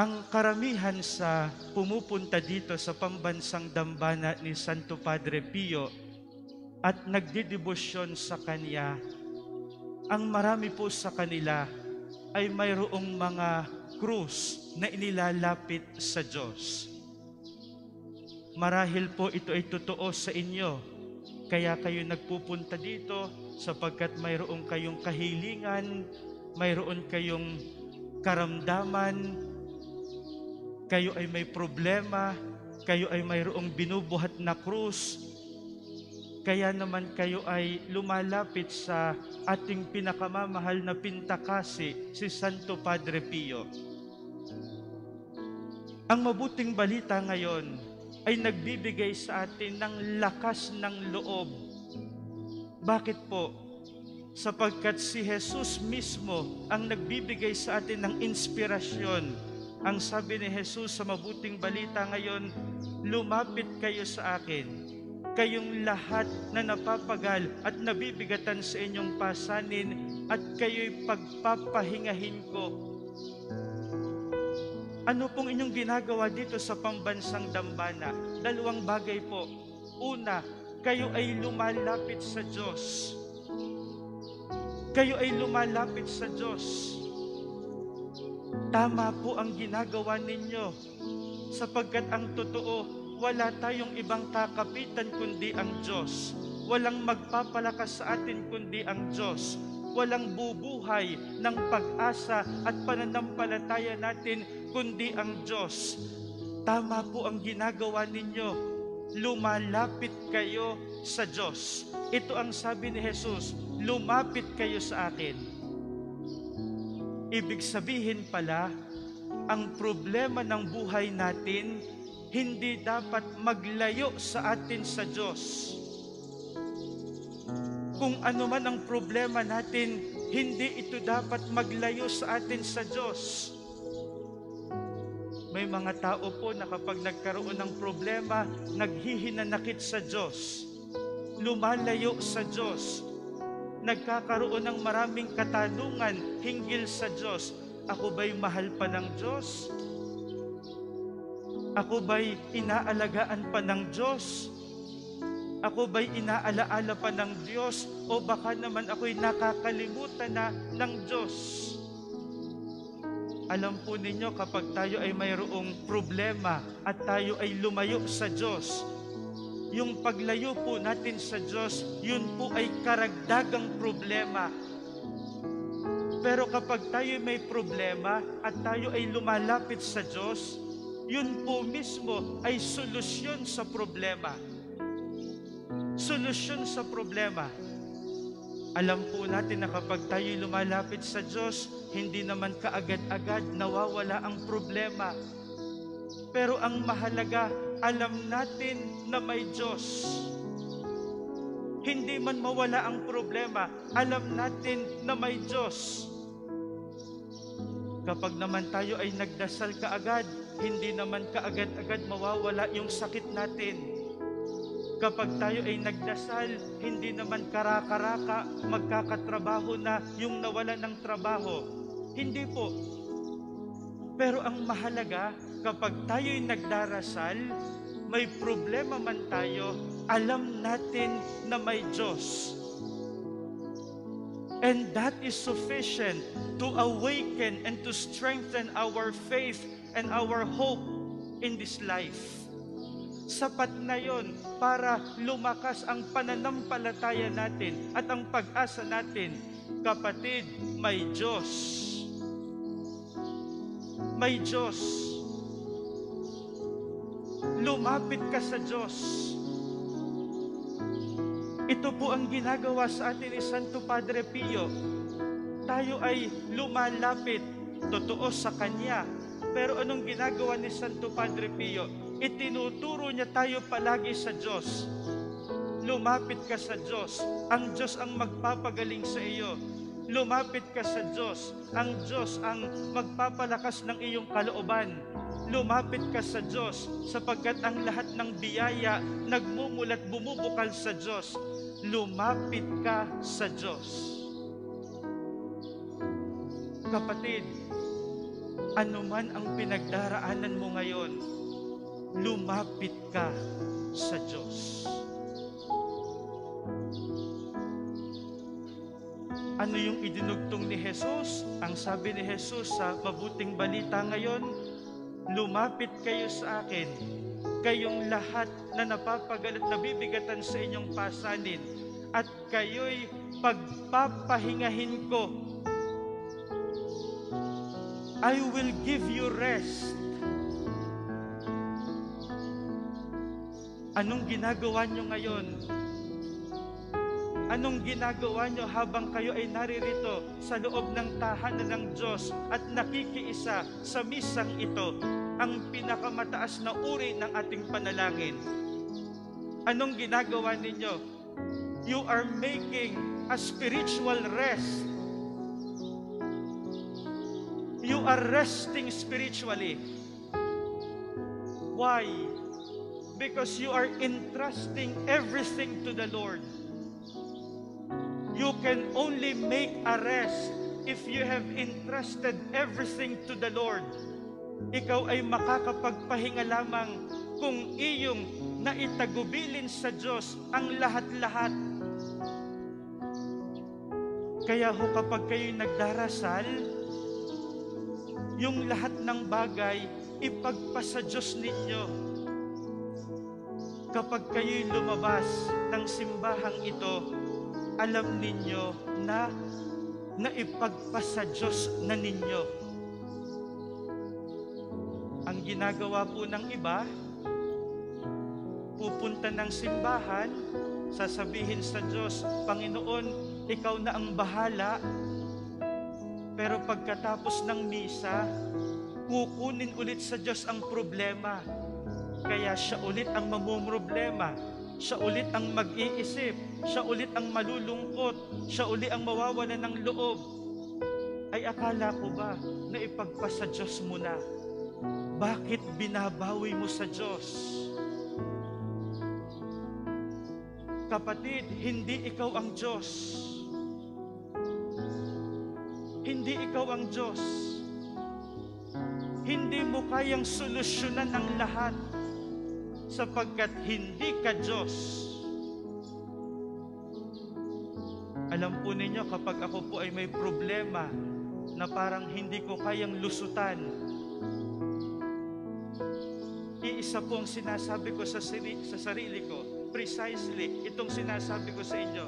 Ang karamihan sa pumupunta dito sa pambansang dambana ni Santo Padre Pio at nagdidebosyon sa kanya, ang marami po sa kanila ay mayroong mga krus na inilalapit sa Diyos. Marahil po ito ay totoo sa inyo, kaya kayo nagpupunta dito sapagkat mayroong kayong kahilingan, mayroon kayong karamdaman, kayo ay may problema, kayo ay mayroong binubuhat na krus, kaya naman kayo ay lumalapit sa ating pinakamamahal na pintakasi, si Santo Padre Pio. Ang mabuting balita ngayon ay nagbibigay sa atin ng lakas ng loob. Bakit po? Sapagkat si Jesus mismo ang nagbibigay sa atin ng inspirasyon. Ang sabi ni Jesus sa mabuting balita ngayon, lumapit kayo sa akin, kayong lahat na napapagal at nabibigatan sa inyong pasanin, at kayo'y pagpapahingahin ko. Ano pong inyong ginagawa dito sa pambansang dambana? Dalawang bagay po. Una, kayo ay lumalapit sa Diyos. Kayo ay lumalapit sa Diyos. Tama po ang ginagawa ninyo, sapagkat ang totoo, wala tayong ibang kakapitan kundi ang Diyos. Walang magpapalakas sa atin kundi ang Diyos. Walang bubuhay ng pag-asa at pananampalataya natin kundi ang Diyos. Tama po ang ginagawa ninyo. Lumalapit kayo sa Diyos. Ito ang sabi ni Jesus, lumapit kayo sa akin. Ibig sabihin pala, ang problema ng buhay natin hindi dapat maglayo sa atin sa Diyos. Kung ano man ang problema natin, hindi ito dapat maglayo sa atin sa Diyos. May mga tao po na kapag nagkaroon ng problema, naghihinanakit sa Diyos, lumalayo sa Diyos, nagkakaroon ng maraming katanungan hinggil sa Diyos. Ako ba'y mahal pa ng Diyos? Ako ba'y inaalagaan pa ng Diyos? Ako ba'y inaalaala pa ng Diyos? O baka naman ako'y nakakalimutan na ng Diyos? Alam po ninyo, kapag tayo ay mayroong problema at tayo ay lumayo sa Diyos, yung paglayo po natin sa Diyos, yun po ay karagdagang problema. Pero kapag tayo may problema at tayo ay lumalapit sa Diyos, yun po mismo ay solusyon sa problema. Solusyon sa problema. Alam po natin na kapag tayo lumalapit sa Diyos, hindi naman kaagad-agad nawawala ang problema. Pero ang mahalaga, alam natin na may Diyos. Hindi man mawala ang problema, alam natin na may Diyos. Kapag naman tayo ay nagdasal kaagad, hindi naman kaagad-agad mawawala yung sakit natin. Kapag tayo ay nagdasal, hindi naman karakaraka magkakatrabaho na yung nawala ng trabaho. Hindi po. Pero ang mahalaga, kapag tayo'y nagdarasal, may problema man tayo, alam natin na may Diyos. And that is sufficient to awaken and to strengthen our faith and our hope in this life. Sapat na yon para lumakas ang pananampalataya natin at ang pag-asa natin. Kapatid, may Diyos. May Diyos. Lumapit ka sa Diyos. Ito po ang ginagawa sa atin ni Santo Padre Pio. Tayo ay lumalapit, totoo sa Kanya. Pero anong ginagawa ni Santo Padre Pio? Itinuturo niya tayo palagi sa Diyos. Lumapit ka sa Diyos. Ang Diyos ang magpapagaling sa iyo. Lumapit ka sa Diyos. Ang Diyos ang magpapalakas ng iyong kalooban. Lumapit ka sa Diyos sapagkat ang lahat ng biyaya nagmumulat bumubukal sa Diyos. Lumapit ka sa Diyos. Kapatid, Ano man ang pinagdaraanan mo ngayon, lumapit ka sa Diyos. Ano yung idinugtong ni Jesus? Ang sabi ni Jesus sa mabuting balita ngayon, lumapit kayo sa akin, kayong lahat na napapagal at nabibigatan sa inyong pasanin, at kayo'y pagpapahingahin ko. I will give you rest. Anong ginagawa nyo ngayon? Anong ginagawa nyo habang kayo ay naririto sa loob ng tahanan ng Diyos at nakikiisa sa misang ito, ang pinakamataas na uri ng ating panalangin? Anong ginagawa ninyo? You are making a spiritual rest. You are resting spiritually. Why? Because you are entrusting everything to the Lord. You can only make a rest if you have entrusted everything to the Lord. Ikaw ay makakapagpahinga lamang kung iyong naitagubilin sa Diyos ang lahat-lahat. Kaya ho kapag kayo'y nagdarasal, yung lahat ng bagay ipagpasa Diyos ninyo. Kapag kayo'y lumabas ng simbahang ito, alam ninyo na naipagpasa Diyos na ninyo. Ang ginagawa po ng iba, pupunta ng simbahan, sasabihin sa Diyos, Panginoon, ikaw na ang bahala. Pero pagkatapos ng misa, kukunin ulit sa Diyos ang problema. Kaya siya ulit ang mamumroblema. Siya ulit ang mag-iisip, siya ulit ang malulungkot, siya ulit ang mawawalan ng loob. Ay akala ko ba na ipagpasa Diyos mo na? Bakit binabawi mo sa Diyos? Kapatid, hindi ikaw ang Diyos. Hindi ikaw ang Diyos. Hindi mo kayang solusyonan ang lahat, sapagkat hindi ka Diyos. Alam po ninyo, kapag ako po ay may problema na parang hindi ko kayang lusutan, iisa po ang sinasabi ko sa sarili ko, precisely itong sinasabi ko sa inyo.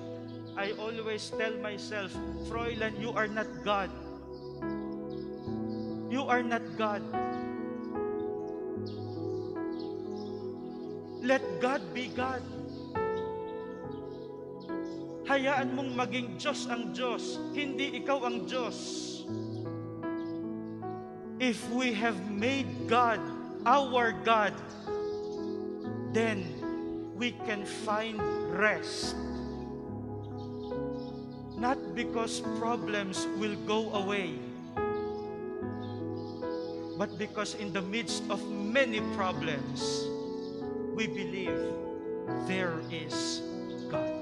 I always tell myself, Fräulein, you are not God. You are not God. Let God be God. Hayaan mong maging Diyos ang Diyos, hindi ikaw ang Diyos. If we have made God our God, then we can find rest. Not because problems will go away, but because in the midst of many problems, we believe there is God.